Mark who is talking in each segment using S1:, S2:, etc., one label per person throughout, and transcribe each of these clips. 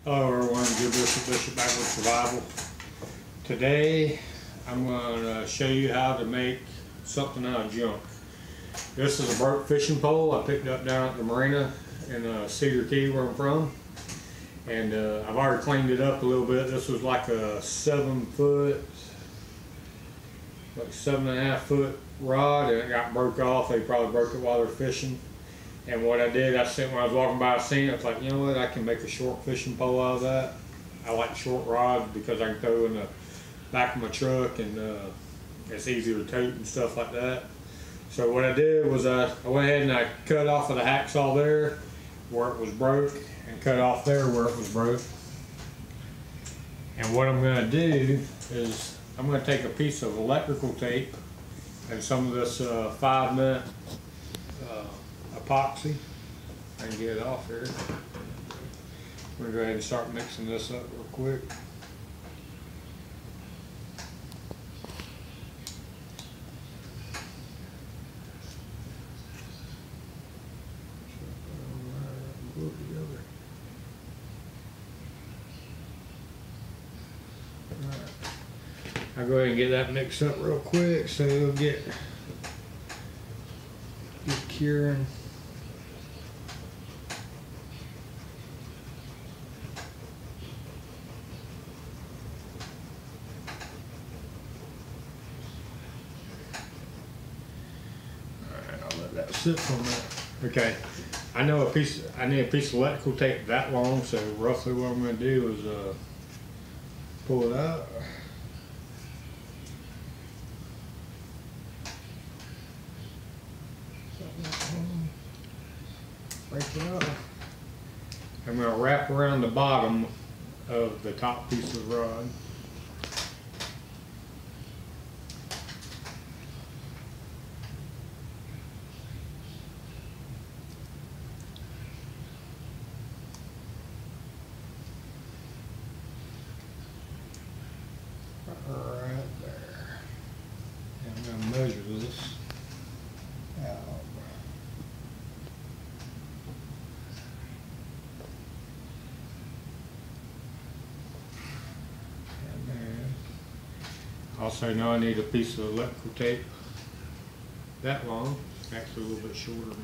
S1: Hello everyone, Jim Bishop back with Survival. Today I'm going to show you how to make something out of junk. This is a broke fishing pole I picked up down at the marina in Cedar Key where I'm from. And I've already cleaned it up a little bit. This was like a 7.5 foot rod, and it got broke off. They probably broke it while they're fishing. And what I did, when I was walking by, I seen it. I was like, you know what, I can make a short fishing pole out of that. I like short rods because I can throw in the back of my truck, and it's easier to tote and stuff like that. So what I did was I went ahead and I cut off of the hacksaw there where it was broke, and cut off there where it was broke. And what I'm going to do is I'm going to take a piece of electrical tape and some of this 5-minute epoxy. I can get it off here. I'm going to go ahead and start mixing this up real quick. I'll go ahead and get that mixed up real quick so it'll get curing. Alright, I'll let that sit for a minute. Okay, I need a piece of electrical tape that long, so roughly what I'm going to do is pull it out. Break it up. I'm going to wrap around the bottom of the top piece of the rod. Right there. And I'm going to measure this out. Also, now I need a piece of electrical tape that long, actually a little bit shorter than that.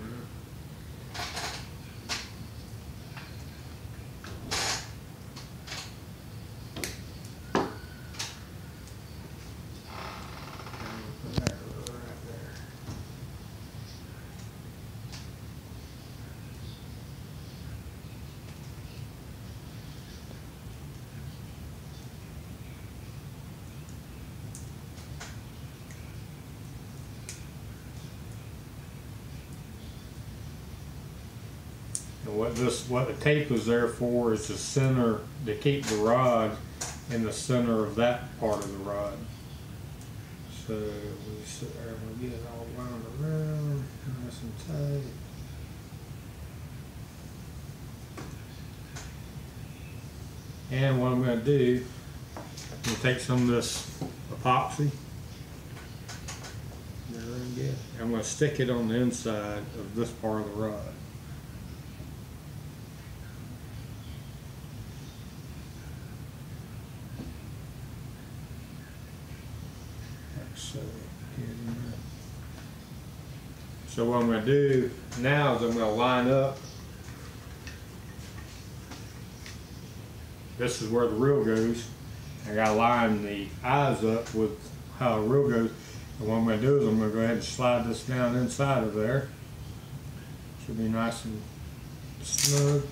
S1: And what the tape is there for is the center, to keep the rod in the center of that part of the rod. So we sit there and we get it all wound around, nice and tight. And what I'm going to do, I'm going to take some of this epoxy. I'm going to stick it on the inside of this part of the rod. So what I'm going to do now is I'm going to line up. This is where the reel goes. I got to line the eyes up with how the reel goes. And what I'm going to do is I'm going to go ahead and slide this down inside of there. Should be nice and snug.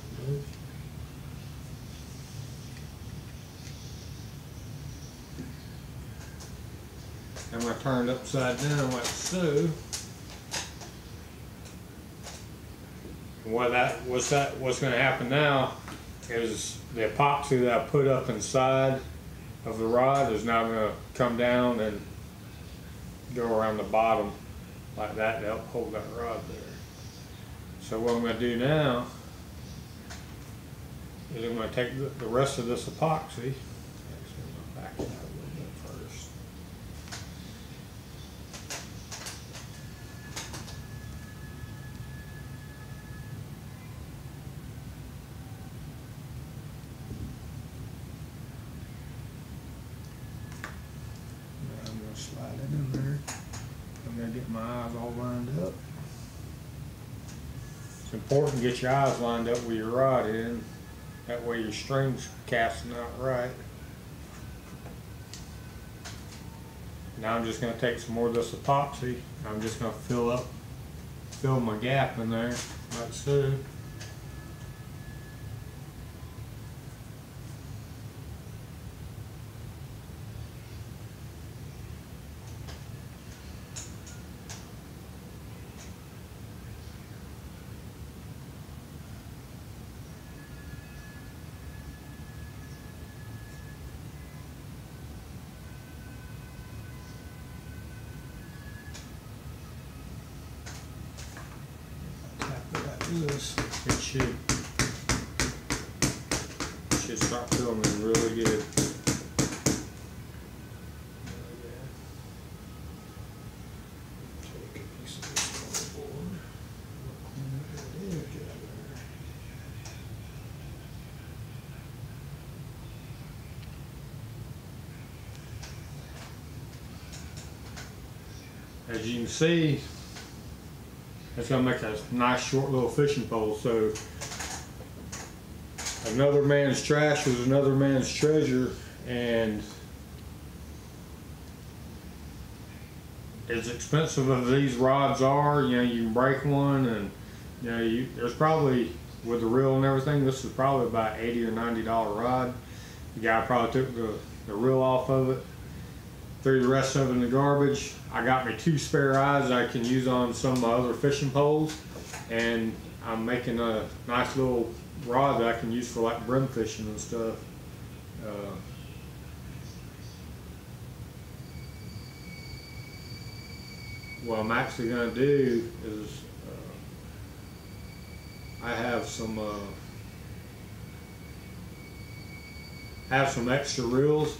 S1: I'm going to turn it upside down like so. And what's going to happen now is the epoxy that I put up inside of the rod is now going to come down and go around the bottom like that to help hold that rod there. So what I'm going to do now is I'm going to take the rest of this epoxy. Actually, I'm going to back it out a little bit first. important to get your eyes lined up with your rod in. That way your string's casting out right. Now I'm just going to take some more of this epoxy. I'm just going to fill my gap in there, like so. This, it should start filming really good. Take a piece of this cardboard, clean that edge out there. As you can see, it's going to make a nice short little fishing pole. So another man's trash was another man's treasure, and as expensive as these rods are, you know, you can break one, and you know, there's probably, with the reel and everything, this is probably about $80 or $90 rod. The guy probably took the reel off of it, threw the rest of it in the garbage. I got me 2 spare eyes I can use on some of my other fishing poles, and I'm making a nice little rod that I can use for like brim fishing and stuff. What I'm actually going to do is I have some extra reels.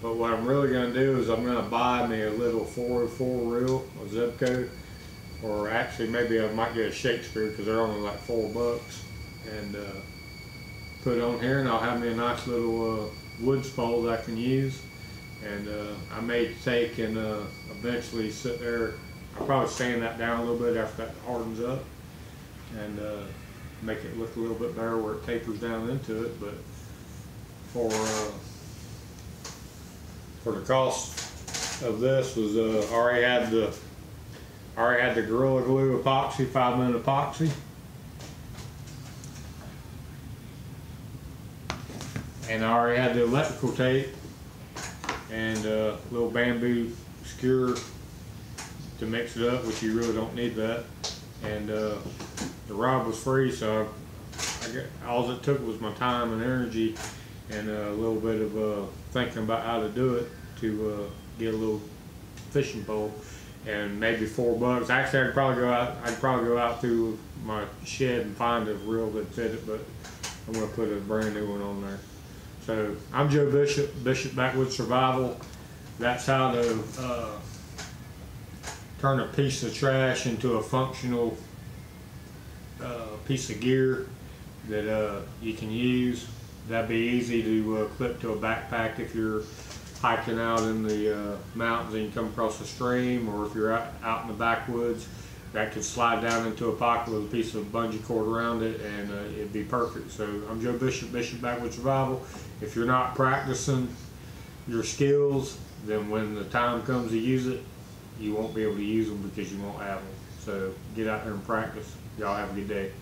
S1: But what I'm really going to do is I'm going to buy me a little 404 reel, a Zebco, or actually maybe I might get a Shakespeare because they're only like $4, and put it on here, and I'll have me a nice little woods pole that I can use. And I may take and eventually sit there. I'll probably sand that down a little bit after that hardens up, and make it look a little bit better where it tapers down into it. But for the cost of this was I already had the Gorilla Glue epoxy, 5-minute epoxy, and I already had the electrical tape and a little bamboo skewer to mix it up, which you really don't need that. And the rod was free, so all it took was my time and energy and a little bit of thinking about how to do it to get a little fishing pole, and maybe $4. Actually, I'd probably go out through my shed and find a reel that fit it, but I'm going to put a brand new one on there. So I'm Joe Bishop, Bishop Backwoods Survival. That's how to turn a piece of trash into a functional piece of gear that you can use. That'd be easy to clip to a backpack if you're hiking out in the mountains and you come across a stream, or if you're out in the backwoods, that could slide down into a pocket with a piece of bungee cord around it, and it'd be perfect. So I'm Joe Bishop, Bishop Backwoods Survival. If you're not practicing your skills, then when the time comes to use it, you won't be able to use them because you won't have them. So get out there and practice. Y'all have a good day.